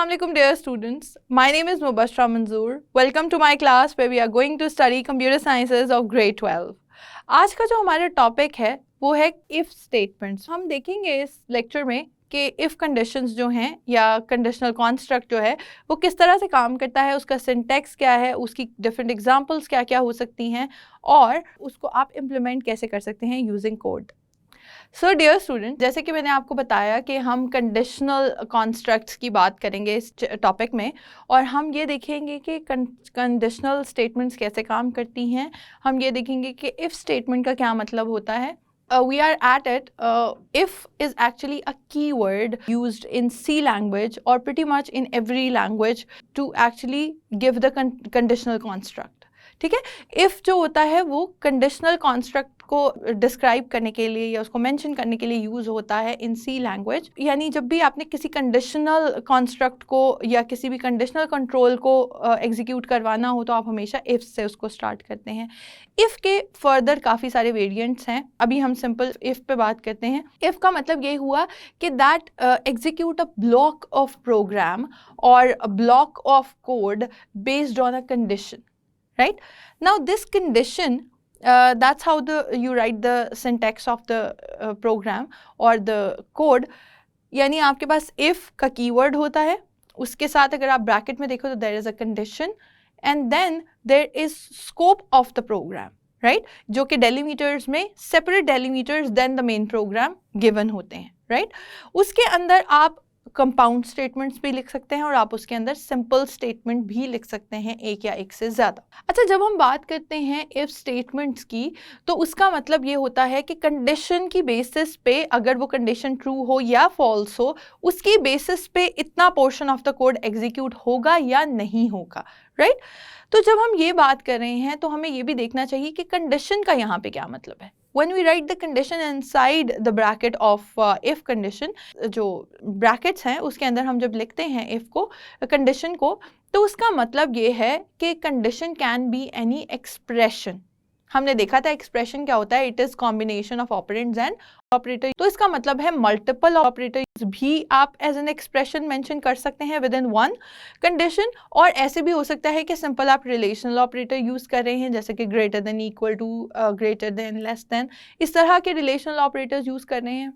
Assalamualaikum dear students. My name is Mubashra Manzoor. Welcome to my class where we are going to study computer sciences of grade 12. आज का जो हमारा topic है वो है if statements. हम देखेंगे इस लेक्चर में कि इफ कंडीशंस जो हैं या कंडीशनल कॉन्स्ट्रक्ट जो है वो किस तरह से काम करता है, उसका सिंटैक्स क्या है, उसकी डिफरेंट एग्जांपल्स क्या क्या हो सकती हैं और उसको आप इम्प्लीमेंट कैसे कर सकते हैं using code. So dear student, जैसे कि मैंने आपको बताया कि हम कंडीशनल कॉन्स्ट्रक्ट्स की बात करेंगे इस टॉपिक में और हम ये देखेंगे कि कंडीशनल स्टेटमेंट्स कैसे काम करती हैं. हम ये देखेंगे कि इफ़ स्टेटमेंट का क्या मतलब होता है. We are at it. If is actually a keyword used in C language or pretty much in every language to actually give the conditional construct. ठीक है. इफ़ जो होता है वो कंडीशनल कॉन्स्ट्रक्ट को डिस्क्राइब करने के लिए या उसको मेंशन करने के लिए यूज़ होता है इन सी लैंग्वेज. यानी जब भी आपने किसी कंडीशनल कॉन्स्ट्रक्ट को या किसी भी कंडीशनल कंट्रोल को एग्जीक्यूट करवाना हो तो आप हमेशा इफ़ से उसको स्टार्ट करते हैं. इफ़ के फर्दर काफ़ी सारे वेरिएंट्स हैं. अभी हम सिंपल इफ़ पे बात करते हैं. इफ़ का मतलब ये हुआ कि that execute a block of program और a block of code based on a condition. Right? Now this condition, that's how you write the syntax of the program or the code. यानी आपके पास if का keyword होता है, उसके साथ अगर आप bracket में देखो तो there is a condition and then there is scope of the program, right? जो कि delimiters में separate delimiters than the main program given होते हैं, right? उसके अंदर आप कंपाउंड स्टेटमेंट्स भी लिख सकते हैं और आप उसके अंदर सिंपल स्टेटमेंट भी लिख सकते हैं, एक या एक से ज़्यादा. अच्छा, जब हम बात करते हैं इफ स्टेटमेंट्स की तो उसका मतलब ये होता है कि कंडीशन की बेसिस पे अगर वो कंडीशन ट्रू हो या फॉल्स हो उसकी बेसिस पे इतना portion of the code execute होगा या नहीं होगा, राइट? तो जब हम ये बात कर रहे हैं तो हमें ये भी देखना चाहिए कि कंडीशन का यहाँ पे क्या मतलब है. When we write the condition inside the bracket of if condition, जो brackets हैं उसके अंदर हम जब लिखते हैं if को, condition को, तो उसका मतलब ये है कि condition can be any expression. हमने देखा था एक्सप्रेशन क्या होता है, it is combination of operands and operator. तो इसका मतलब है मल्टीपल ऑपरेटर्स भी आप एज एन एक्सप्रेशन मेंशन कर सकते हैं विद इन वन कंडीशन. और ऐसे भी हो सकता है कि सिंपल आप रिलेशनल ऑपरेटर यूज़ कर रहे हैं जैसे कि greater than, equal to, greater than, less than, इस तरह के रिलेशनल ऑपरेटर्स यूज़ कर रहे हैं.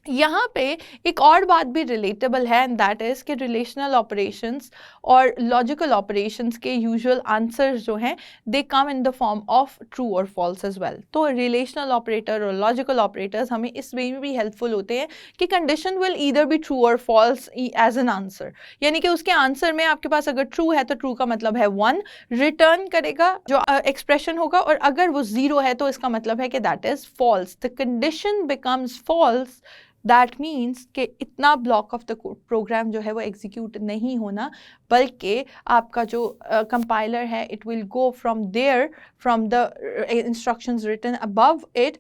यहाँ पे एक और बात भी रिलेटेबल है एंड दैट इज़ कि रिलेशनल ऑपरेशंस और लॉजिकल ऑपरेशंस के यूजुअल आंसर्स जो हैं they come in the form of true और फॉल्स एज वेल. तो रिलेशनल ऑपरेटर और लॉजिकल ऑपरेटर्स हमें इस वे में भी हेल्पफुल होते हैं कि condition will either be true और फॉल्स एज एन आंसर. यानी कि उसके आंसर में आपके पास अगर ट्रू है तो ट्रू का मतलब है 1 रिटर्न करेगा जो एक्सप्रेशन होगा, और अगर वो 0 है तो इसका मतलब है कि that is false. The condition becomes false. That means कि इतना ब्लॉक ऑफ द प्रोग्राम जो है वो एग्जीक्यूट नहीं होना, बल्कि आपका जो कंपाइलर है it will go from there, from the instructions written above it,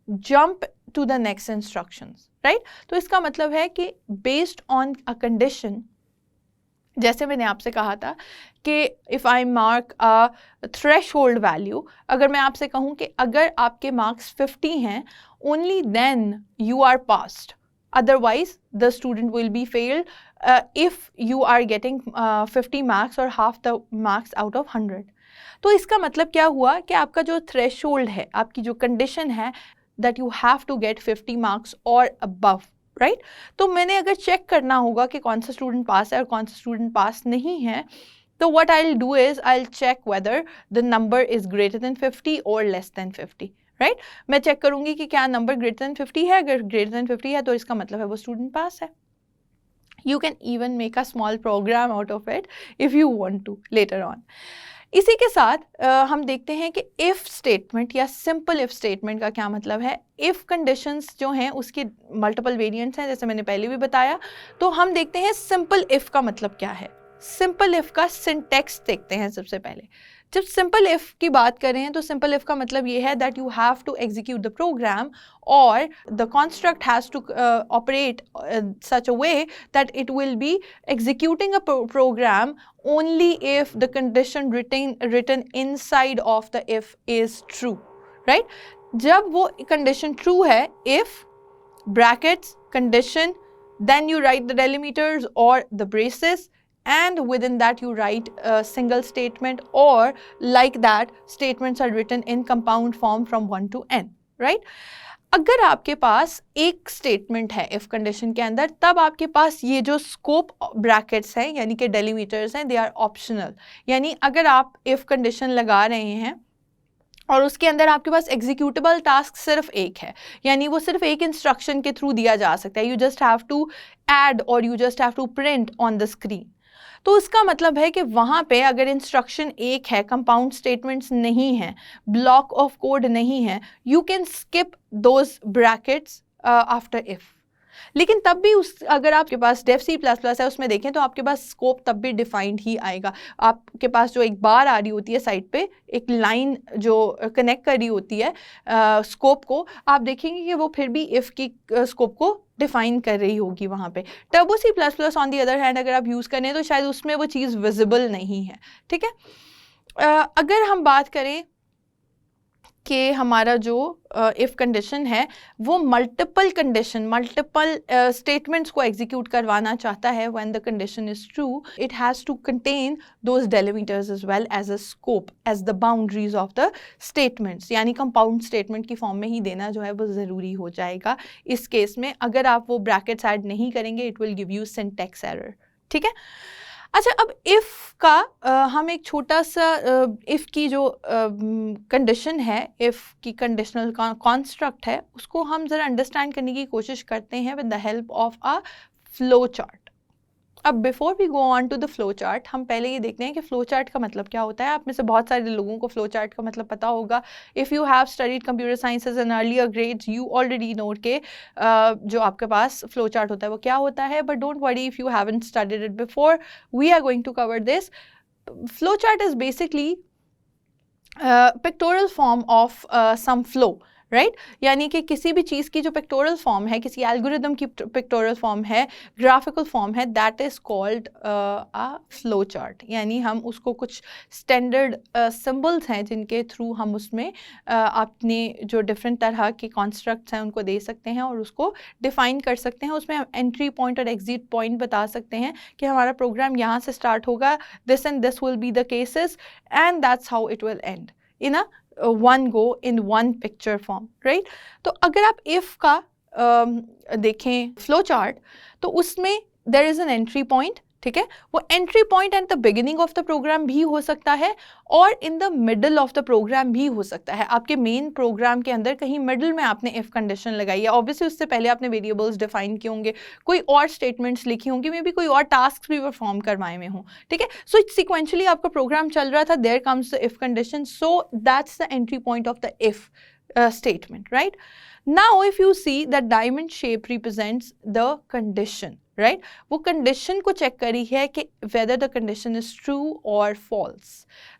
jump to the next instructions, right? तो इसका मतलब है कि बेस्ड ऑन अ कंडीशन, जैसे मैंने आपसे कहा था कि if I mark a threshold value, अगर मैं आपसे कहूँ कि अगर आपके मार्क्स 50 हैं only then you are passed, otherwise the student will be failed if you are getting 50 marks or half the marks out of 100. तो इसका मतलब क्या हुआ कि आपका जो थ्रेशहोल्ड है, आपकी जो कंडीशन है, that you have to get 50 marks or above, right? तो मैंने अगर चेक करना होगा कि कौन सा स्टूडेंट पास है और कौन सा स्टूडेंट पास नहीं है, तो what I'll do is I'll check whether the number is greater than 50 or less than 50, right? मैं चेक करूंगी कि क्या नंबर ग्रेटर देन 50 है. अगर ग्रेटर देन 50 है तो इसका मतलब है वो स्टूडेंट पास है. You can even make a small program out of it if you want to later on. इसी के साथ हम देखते हैं कि इफ़ स्टेटमेंट या सिंपल इफ़ स्टेटमेंट का क्या मतलब है. इफ़ कंडीशंस जो हैं उसके मल्टीपल वेरिएंट्स हैं जैसे मैंने पहले भी बताया. तो हम देखते हैं सिंपल इफ़ का मतलब क्या है. सिंपल इफ़ का सिंटैक्स देखते हैं सबसे पहले. जब सिंपल इफ़ की बात कर रहे हैं तो सिंपल इफ़ का मतलब ये है that you have to execute the program और the construct has to operate such a way that it will be executing a program only if the condition written inside of the if is true, right? जब वो condition true है, if brackets condition then you write the delimiters or the braces, and within that you write a single statement, or like that statements are written in compound form from 1 to n, right? अगर आपके पास एक statement है if condition के अंदर, तब आपके पास ये जो स्कोप ब्रैकेट्स हैं यानी कि डेलीमीटर्स हैं, दे आर ऑप्शनल। यानी अगर आप इफ कंडीशन लगा रहे हैं और उसके अंदर आपके पास एग्जीक्यूटेबल टास्क सिर्फ एक है, यानी वो सिर्फ एक इंस्ट्रक्शन के थ्रू दिया जा सकता है, you just have to add और you just have to print on the screen, तो उसका मतलब है कि वहाँ पे अगर इंस्ट्रक्शन एक है, कंपाउंड स्टेटमेंट्स नहीं हैं, ब्लॉक ऑफ कोड नहीं है, you can skip those brackets after if. लेकिन तब भी उस अगर आपके पास डेफ सी प्लस प्लस है उसमें देखें तो आपके पास स्कोप तब भी डिफाइंड ही आएगा। आपके पास जो एक बार आ रही होती है साइड पे, एक लाइन जो कनेक्ट कर रही होती है स्कोप को, आप देखेंगे कि वो फिर भी इफ़ की स्कोप को डिफाइन कर रही होगी वहाँ पे। Turbo C plus plus on the other hand अगर आप यूज़ करें तो शायद उसमें वो चीज़ विजिबल नहीं है, ठीक है। अगर हम बात करें कि हमारा जो इफ़ कंडीशन है वो मल्टीपल स्टेटमेंट्स को एग्जीक्यूट करवाना चाहता है, when the condition is true it has to contain those delimiters as well as a scope as the boundaries of the statements, यानी कंपाउंड स्टेटमेंट की फॉर्म में ही देना जो है वो ज़रूरी हो जाएगा इस केस में। अगर आप वो ब्रैकेट्स ऐड नहीं करेंगे it will give you syntax error, ठीक है। अच्छा, अब इफ़ का हम एक छोटा सा इफ़ की जो कंडीशन है, इफ़ की कंडीशनल कॉन्स्ट्रक्ट है, उसको हम ज़रा अंडरस्टैंड करने की कोशिश करते हैं with the help of a flow chart. अब before we go on to the flow chart, हम पहले ये देखते हैं कि फ्लो चार्ट का मतलब क्या होता है। आप में से बहुत सारे लोगों को फ्लो चार्ट का मतलब पता होगा। If you have studied computer sciences in earlier grades you already no के जो आपके पास फ्लो चार्ट होता है वो क्या होता है, but don't worry if you haven't studied it before, we are going to cover this. Flow chart is basically pictorial form of some flow, right यानी कि किसी भी चीज़ की जो पिक्टोरल फॉर्म है, किसी एल्गोरिदम की पिक्टोरल फॉर्म है, ग्राफिकल फॉर्म है, that is called a flow chart. यानी हम उसको कुछ स्टैंडर्ड सिंबल्स हैं जिनके थ्रू हम उसमें अपने जो डिफरेंट तरह के कॉन्स्ट्रक्ट्स हैं उनको दे सकते हैं और उसको डिफाइन कर सकते हैं। उसमें हम एंट्री पॉइंट और एग्जिट पॉइंट बता सकते हैं कि हमारा प्रोग्राम यहाँ से स्टार्ट होगा, this and this will be the cases and that's how it will and in a one go in one picture form, right? तो अगर आप if का देखें फ्लो चार्ट तो उसमें there is an entry point, ठीक है। वो entry point at the beginning of the program भी हो सकता है और in the middle of the program भी हो सकता है। आपके मेन प्रोग्राम के अंदर कहीं मिडल में आपने इफ कंडीशन लगाई है, ऑब्वियसली उससे पहले आपने वेरिएबल्स डिफाइन किए होंगे, कोई और स्टेटमेंट्स लिखी होंगी, मे बी कोई और टास्क भी परफॉर्म करवाए में हो, ठीक है। सो सिक्वेंशली आपका प्रोग्राम चल रहा था, there comes the if condition, so that's the entry point of the if statement, right? Now if you see that diamond shape represents the condition, right? वो condition को check करी है कि whether the condition is true or false.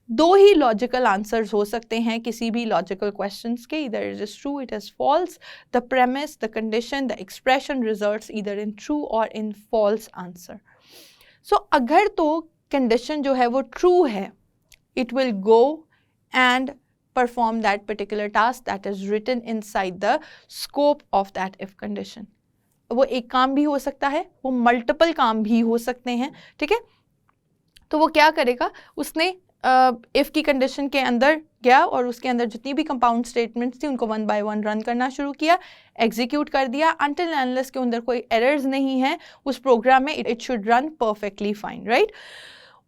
दो ही logical answers हो सकते हैं किसी भी logical questions के, either it is true, it is false. The premise, the condition, the expression results either in true or in false answer. So अगर तो condition जो है वो true है, it will go and perform that particular task that is written inside the scope of that if condition. वो एक काम भी हो सकता है, वो मल्टीपल काम भी हो सकते हैं, ठीक है। तो वो क्या करेगा, उसने इफ़ की कंडीशन के अंदर गया और उसके अंदर जितनी भी कंपाउंड स्टेटमेंट्स थी उनको वन बाय वन रन करना शुरू किया, एग्जीक्यूट कर दिया until and unless के अंदर कोई एरर्स नहीं है उस प्रोग्राम में, it should run perfectly fine, right.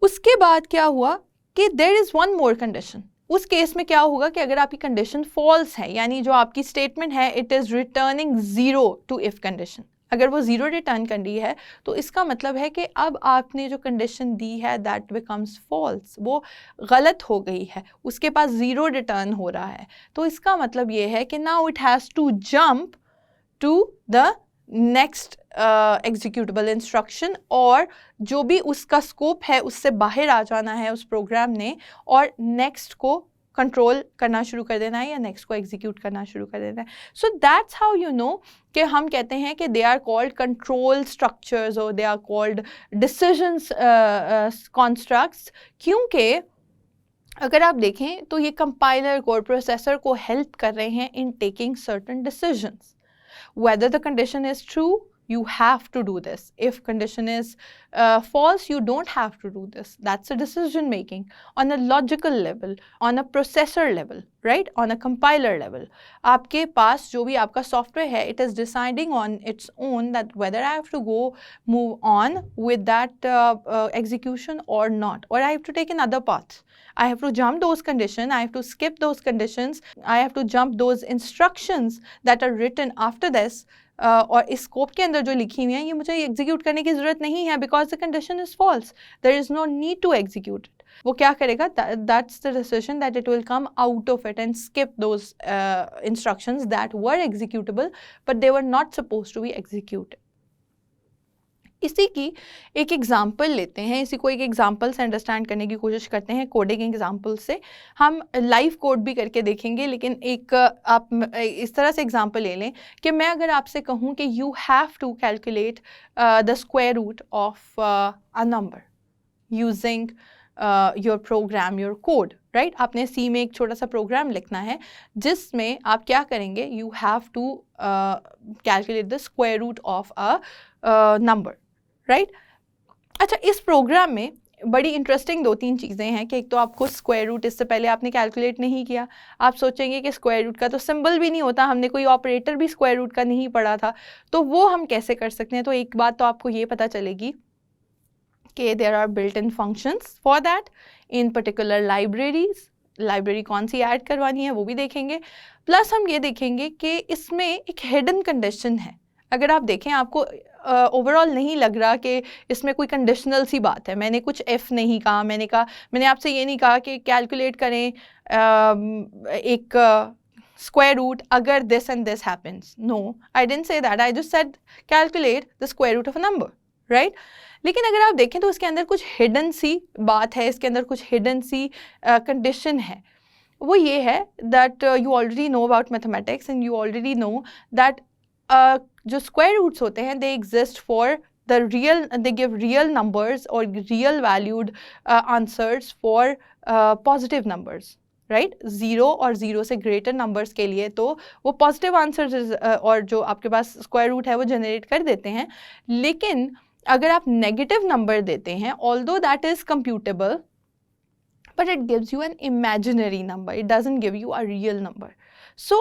उसके बाद क्या हुआ कि there is one more condition. उस केस में क्या होगा कि अगर आपकी कंडीशन फॉल्स है, यानी जो आपकी स्टेटमेंट है it is returning zero to if condition, अगर वो ज़ीरो रिटर्न कर रही है तो इसका मतलब है कि अब आपने जो कंडीशन दी है दैट बिकम्स फॉल्स, वो गलत हो गई है, उसके पास ज़ीरो रिटर्न हो रहा है। तो इसका मतलब ये है कि now it has to jump to the next executable instruction, और जो भी उसका स्कोप है उससे बाहर आ जाना है उस प्रोग्राम ने और नेक्स्ट को कंट्रोल करना शुरू कर देना है या नेक्स्ट को एग्जीक्यूट करना शुरू कर देना है। So that's how you know कि हम कहते हैं कि they are called control structures और they are called decisions constructs, क्योंकि अगर आप देखें तो ये कंपाइलर को और प्रोसेसर को हेल्प कर रहे हैं in taking certain decisions. Whether the condition is true, you have to do this. If condition is false, you don't have to do this. That's a decision making on a logical level, on a processor level, right? On a compiler level. आपके पास जो भी आपका software है, it is deciding on its own that whether I have to go move on with that execution or not, or I have to take another path. I have to jump those conditions, I have to skip those conditions, I have to jump those instructions that are written after this. और इस scope के अंदर जो लिखी हुई हैं ये मुझे एग्जीक्यूट करने की ज़रूरत नहीं है because the condition is false, there is no need to execute it. वो क्या करेगा, that's the decision that it will come out of it and skip those instructions that were executable but they were not suppose to be executed. इसी की एक example लेते हैं, इसी को एक एग्जाम्पल से अंडरस्टैंड करने की कोशिश करते हैं. कोडिंग एग्जाम्पल से हम लाइव कोड भी करके देखेंगे, लेकिन एक आप इस तरह से एग्जाम्पल ले लें कि मैं अगर आपसे कहूँ कि you have to calculate the square root of a number using your program, your code, right. आपने सी में एक छोटा सा प्रोग्राम लिखना है जिसमें आप क्या करेंगे, you have to calculate the square root of a number, right. अच्छा, इस प्रोग्राम में बड़ी इंटरेस्टिंग 2-3 चीज़ें हैं कि एक तो आपको स्क्वायर रूट इससे पहले आपने कैलकुलेट नहीं किया. आप सोचेंगे कि स्क्वायर रूट का तो सिंबल भी नहीं होता, हमने कोई ऑपरेटर भी स्क्वायर रूट का नहीं पढ़ा था, तो वो हम कैसे कर सकते हैं. तो एक बात तो आपको ये पता चलेगी कि there are built in functions for that in particular libraries. Library कौन सी ऐड करवानी है वो भी देखेंगे. प्लस हम ये देखेंगे कि इसमें एक हिडन कंडीशन है. अगर आप देखें, आपको ओवरऑल नहीं लग रहा कि इसमें कोई कंडीशनल सी बात है. मैंने कुछ एफ नहीं कहा, मैंने आपसे ये नहीं कहा कि कैलकुलेट करें एक स्क्वायर रूट अगर this and this happens. No, I didn't say that. I just said calculate the square root of a number, right. लेकिन अगर आप देखें तो इसके अंदर कुछ हिडन सी बात है, इसके अंदर कुछ हिडन सी कंडीशन है. वो ये है that you already know about mathematics and you already know that जो स्क्वायर रूट्स होते हैं they exist for the real, they give real numbers और real valued answers for positive numbers, right. 0 और 0 से ग्रेटर नंबर्स के लिए तो वो पॉजिटिव आंसर्स और जो आपके पास स्क्वायर रूट है वो जनरेट कर देते हैं. लेकिन अगर आप नेगेटिव नंबर देते हैं, although that is computable, but it gives you an imaginary number, it doesn't give you a real number. So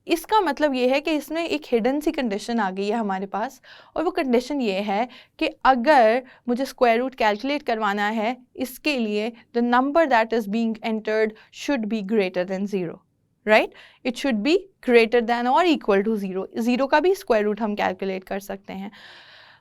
इसका मतलब ये है कि इसमें एक हिडन सी कंडीशन आ गई है हमारे पास, और वो कंडीशन ये है कि अगर मुझे स्क्वायर रूट कैलकुलेट करवाना है, इसके लिए the number that is being entered should be greater than 0, right. It should be greater than और इक्वल टू 0. 0 का भी स्क्वायर रूट हम कैलकुलेट कर सकते हैं.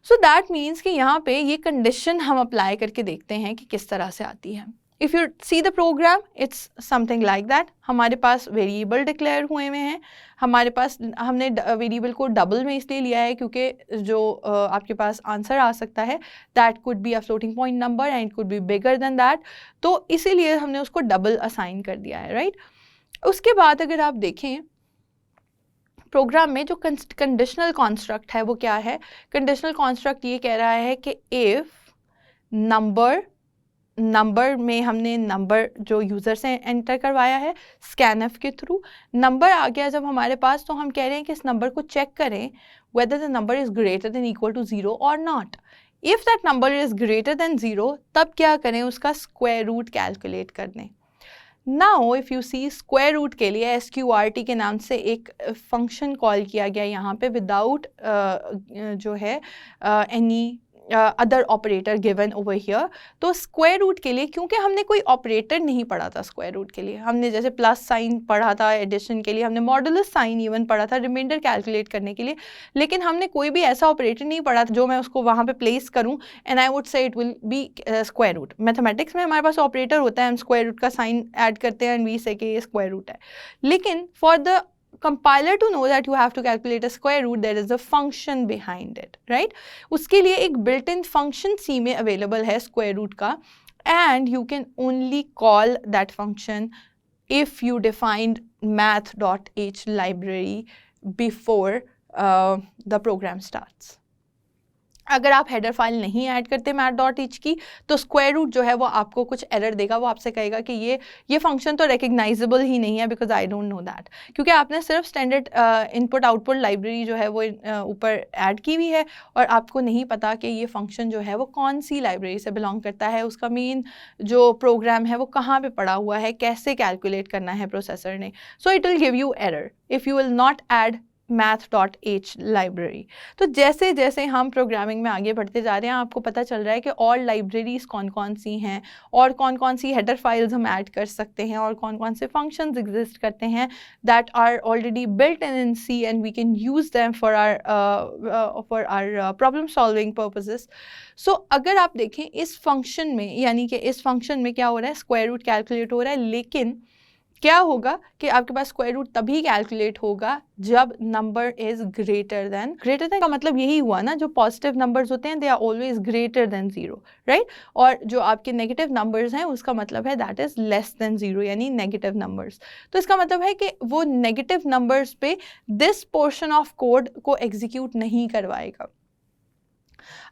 सो दैट मीन्स कि यहाँ पे ये कंडीशन हम अप्लाई करके देखते हैं कि किस तरह से आती है. If you see the program, it's something like that. हमारे पास वेरिएबल डिक्लेयर हुए हैं, हमारे पास, हमने वेरिएबल को डबल में इसलिए लिया है क्योंकि जो आपके पास आंसर आ सकता है that could be a floating point number and could be bigger than that, तो इसीलिए हमने उसको डबल असाइन कर दिया है, राइट. उसके बाद अगर आप देखें प्रोग्राम में जो कंडीशनल कॉन्स्ट्रक्ट है वो क्या है. कंडीशनल कॉन्स्ट्रक्ट ये कह रहा है कि इफ़ नंबर में हमने नंबर जो यूज़र से एंटर करवाया है स्कैनएफ के थ्रू, नंबर आ गया जब हमारे पास, तो हम कह रहे हैं कि इस नंबर को चेक करें whether the number is greater than equal to 0 और not. If that number is greater than 0 तब क्या करें, उसका स्क्वायर रूट कैलकुलेट कर दें. Now if you see, square root के लिए SQRT के नाम से एक फंक्शन कॉल किया गया यहाँ पे विदाउट जो है any other operator given over here. तो स्क्वायर रूट के लिए, क्योंकि हमने कोई ऑपरेटर नहीं पढ़ा था स्क्वायर रूट के लिए, हमने जैसे प्लस साइन पढ़ा था एडिशन के लिए, हमने मॉडुलस साइन इवन पढ़ा था रिमाइंडर कैलकुलेट करने के लिए, लेकिन हमने कोई भी ऐसा ऑपरेटर नहीं पढ़ा था जो मैं उसको वहाँ पे प्लेस करूँ and I would say it will be square root. Mathematics में हमारे पास ऑपरेटर होता है, हम स्क्वायर रूट का साइन ऐड करते हैं एंड वी से कि ये स्क्वायर रूट है. लेकिन for the compiler to know that you have to calculate a square root, there is a function behind it, right. उसके लिए एक built-in function C में available है square root का, and you can only call that function if you defined math.h library before the program starts. अगर आप header file नहीं add करते math.h की तो स्क्वायर रूट जो है वो आपको कुछ एरर देगा, वो आपसे कहेगा कि ये फंक्शन तो रिकग्नाइजेबल ही नहीं है because I don't know that, क्योंकि आपने सिर्फ स्टैंडर्ड इनपुट आउटपुट लाइब्रेरी जो है वो ऊपर ऐड की हुई है और आपको नहीं पता कि ये फंक्शन जो है वो कौन सी लाइब्रेरी से बिलोंग करता है, उसका मेन जो प्रोग्राम है वो कहाँ पे पड़ा हुआ है, कैसे कैलकुलेट करना है प्रोसेसर ने. So it will give you error if you will not add math.h library. तो जैसे जैसे हम प्रोग्रामिंग में आगे बढ़ते जा रहे हैं आपको पता चल रहा है कि और लाइब्रेरीज कौन कौन सी हैं और कौन कौन सी हेडर फाइल्स हम ऐड कर सकते हैं और कौन कौन से फंक्शंस एग्जिस्ट करते हैं that are already built in C and we can use them for our problem solving purposes. So अगर आप देखें इस फंक्शन में, यानी कि इस फंक्शन में क्या हो रहा है, स्क्वायर रूट कैलकुलेट हो रहा है, लेकिन क्या होगा कि आपके पास स्क्वायर रूट तभी कैलकुलेट होगा जब नंबर इज ग्रेटर देन का मतलब यही हुआ ना, जो पॉजिटिव नंबर्स होते हैं they are always greater than 0, right. और जो आपके नेगेटिव नंबर्स हैं उसका मतलब है दैट इज लेस देन 0, यानी नेगेटिव नंबर्स. तो इसका मतलब है कि वो नेगेटिव नंबर्स पे दिस पोर्शन ऑफ कोड को एग्जीक्यूट नहीं करवाएगा.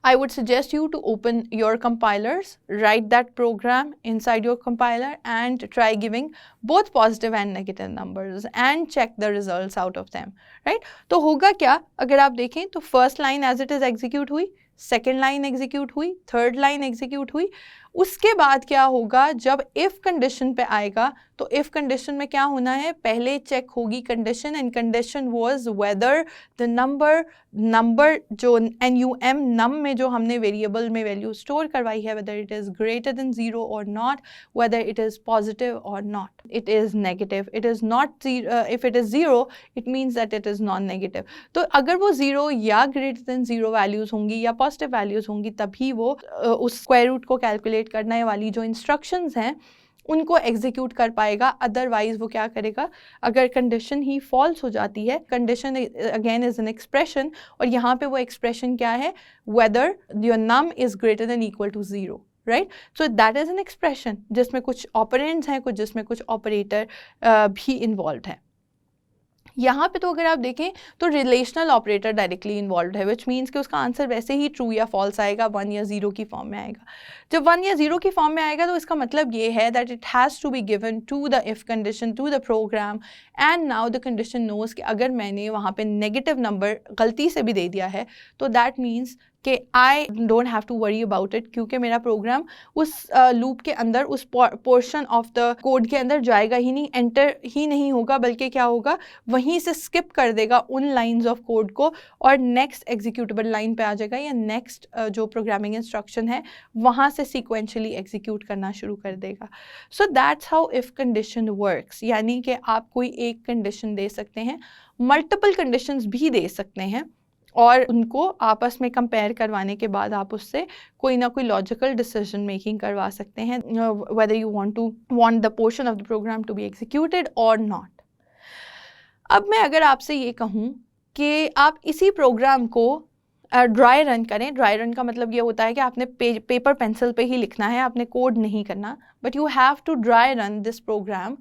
I would suggest you to open your compilers, write that program inside your compiler and try giving both positive and negative numbers and check the results out of them, right? तो होगा क्या अगर आप देखें तो first line as it is execute हुई, second line execute हुई, third line execute हुई. उसके बाद क्या होगा, जब इफ़ कंडीशन पे आएगा तो इफ़ कंडीशन में क्या होना है, पहले चेक होगी condition and condition was whether the number जो NUM नम में जो हमने वेरिएबल में वैल्यू स्टोर करवाई है, whether it is greater than 0 और not, whether it is positive और not, it is negative, it is not, if it is 0 it means that it is non negative. तो अगर वो 0 या ग्रेटर देन 0 वैल्यूज़ होंगी या पॉजिटिव वैल्यूज़ होंगी तभी वो उस स्क्वायर रूट को कैलकुलेट करने वाली जो इंस्ट्रक्शंस हैं उनको एग्जीक्यूट कर पाएगा. अदरवाइज वो क्या करेगा, अगर कंडीशन ही फॉल्स हो जाती है, condition again is an expression और यहाँ पे वो एक्सप्रेशन क्या है, whether your num is greater than equal to 0, right. So that is an expression जिसमें कुछ ऑपरेंड्स हैं, कुछ जिसमें कुछ ऑपरेटर भी इन्वॉल्व है. यहाँ पे तो अगर आप देखें तो रिलेशनल ऑपरेटर डायरेक्टली इन्वॉल्व है, विच मीन्स कि उसका आंसर वैसे ही ट्रू या फॉल्स आएगा, 1 या 0 की फॉर्म में आएगा. जब 1 या 0 की फॉर्म में आएगा तो इसका मतलब ये है that it has to be given to the if condition to the program and now the condition knows कि अगर मैंने वहाँ पे नेगेटिव नंबर गलती से भी दे दिया है तो दैट मीन्स कि I don't have to worry about it, क्योंकि मेरा प्रोग्राम उस लूप के अंदर, उस पोर्शन ऑफ द कोड के अंदर जाएगा ही नहीं, एंटर ही नहीं होगा, बल्कि क्या होगा, वहीं से स्किप कर देगा उन लाइंस ऑफ कोड को और नेक्स्ट एग्जीक्यूटेबल लाइन पे आ जाएगा या नेक्स्ट जो प्रोग्रामिंग इंस्ट्रक्शन है वहाँ से सीक्वेंशली एग्जीक्यूट करना शुरू कर देगा. सो that's how if condition works, यानी कि आप कोई एक कंडीशन दे सकते हैं, मल्टीपल कंडीशंस भी दे सकते हैं और उनको आपस में कंपेयर करवाने के बाद आप उससे कोई ना कोई लॉजिकल डिसीजन मेकिंग करवा सकते हैं, whether you want the portion of the program to be executed और नॉट. अब मैं अगर आपसे ये कहूँ कि आप इसी प्रोग्राम को ड्राई रन करें, ड्राई रन का मतलब ये होता है कि आपने पेपर पेंसिल पे ही लिखना है, आपने कोड नहीं करना, but you have to dry run this program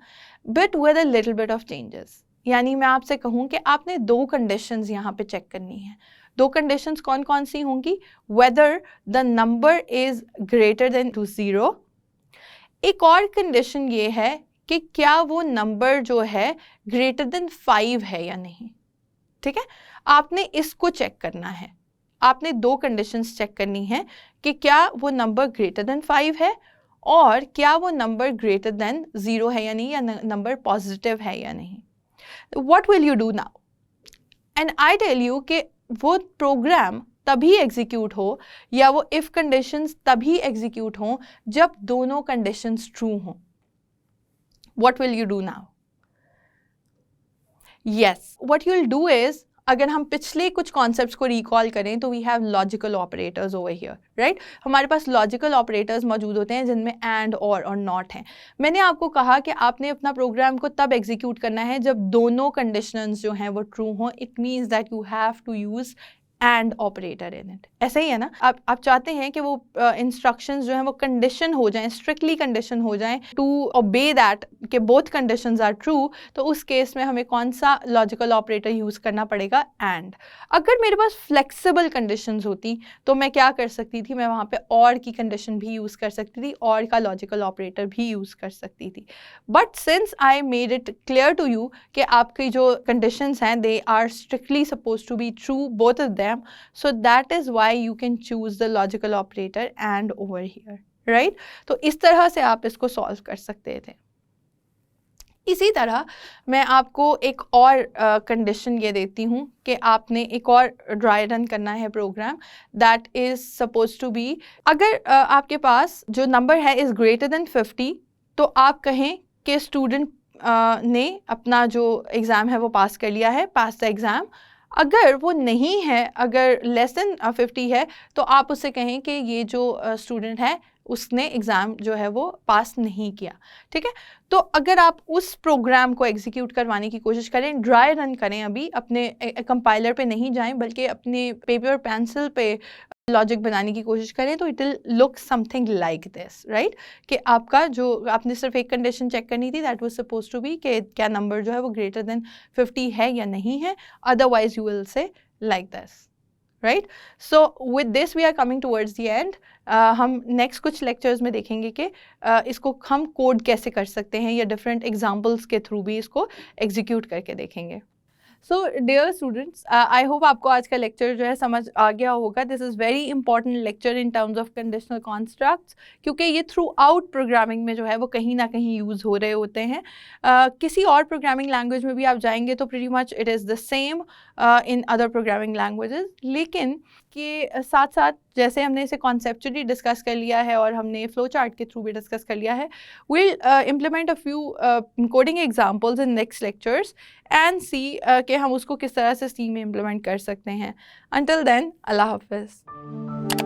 but with a little bit of changes. यानी मैं आपसे कहूँ कि आपने 2 कंडीशंस यहाँ पे चेक करनी है. 2 कंडीशंस कौन कौन सी होंगी, weather the number is greater than 0. एक और कंडीशन ये है कि क्या वो नंबर जो है ग्रेटर देन 5 है या नहीं. ठीक है, आपने इसको चेक करना है. आपने 2 कंडीशंस चेक करनी है कि क्या वो नंबर ग्रेटर देन 5 है और क्या वो नंबर ग्रेटर देन 0 है या नहीं, या नंबर पॉजिटिव है या नहीं. What will you do now? And I tell you कि वो प्रोग्राम तभी एग्जीक्यूट हो या वो इफ कंडीशंस तभी एग्जीक्यूट हो जब दोनों कंडीशंस ट्रू हों. What will you do now? Yes, what you'll do is, अगर हम पिछले कुछ कॉन्सेप्ट्स को रिकॉल करें तो we have logical operators over here, right. हमारे पास लॉजिकल ऑपरेटर्स मौजूद होते हैं जिनमें एंड और नॉट हैं. मैंने आपको कहा कि आपने अपना प्रोग्राम को तब एग्जीक्यूट करना है जब दोनों कंडीशंस जो हैं वो ट्रू हों. It means that you have to use and operator in it. ऐसे ही है ना, आप चाहते हैं कि वो इंस्ट्रक्शंस जो हैं वो कंडीशन हो जाएं, स्ट्रिक्टली कंडीशन हो जाएं टू ओबे दैट, कि बोथ कंडीशंस आर ट्रू, तो उस केस में हमें कौन सा लॉजिकल ऑपरेटर यूज़ करना पड़ेगा? एंड। अगर मेरे पास फ्लेक्सिबल कंडीशंस होती तो मैं क्या कर सकती थी, मैं वहाँ पे और की कंडीशन भी यूज़ कर सकती थी, और का लॉजिकल ऑपरेटर भी यूज़ कर सकती थी। But since I made it clear to you कि आपकी जो कंडीशंस हैं they are strictly suppose to be true both of them, so that is why you can choose the logical operator and over here, right? तो इस तरह से आप इसको सॉल्व कर सकते थे। इसी तरह मैं आपको एक और कंडीशन ये देती हूँ कि आपने एक और ड्राई रन करना है program, that is suppose to be, अगर आपके पास जो नंबर है इज़ ग्रेटर देन 50, तो आप कहें कि स्टूडेंट ने अपना जो एग्ज़ाम है वो पास कर लिया है, पास द एग्ज़ाम। अगर वो नहीं है, अगर लेस देन 50 है, तो आप उससे कहें कि ये जो स्टूडेंट है उसने एग्ज़ाम जो है वो पास नहीं किया, ठीक है। तो अगर आप उस प्रोग्राम को एग्जीक्यूट करवाने की कोशिश करें, ड्राई रन करें, अभी अपने कंपाइलर पे नहीं जाएं बल्कि अपने पेपर पेंसिल पे लॉजिक बनाने की कोशिश करें, तो it will look something like this, right? कि आपका जो, आपने सिर्फ एक कंडीशन चेक करनी थी, that was suppose to be कि क्या नंबर जो है वो ग्रेटर देन 50 है या नहीं है, otherwise you will say like this, right? So with this we are coming towards the end. हम नेक्स्ट कुछ लेक्चर्स में देखेंगे कि इसको हम कोड कैसे कर सकते हैं, या डिफरेंट एग्जाम्पल्स के थ्रू भी इसको एग्जीक्यूट करके देखेंगे। So dear students, I hope आपको आज का लेक्चर जो है समझ आ गया होगा। This is very important lecture in terms of conditional constructs, क्योंकि ये थ्रू आउट प्रोग्रामिंग में जो है वो कहीं ना कहीं यूज़ हो रहे होते हैं। किसी और प्रोग्रामिंग लैंग्वेज में भी आप जाएंगे तो pretty much it is the same in other programming languages, लेकिन के साथ साथ जैसे हमने इसे कॉन्सेप्चुअली डिस्कस कर लिया है और हमने फ्लो चार्ट के थ्रू भी डिस्कस कर लिया है, will implement a few coding examples in next lectures and see कि हम उसको किस तरह से सी में इम्प्लीमेंट कर सकते हैं। अंटिल देन, अल्लाह हाफिज़।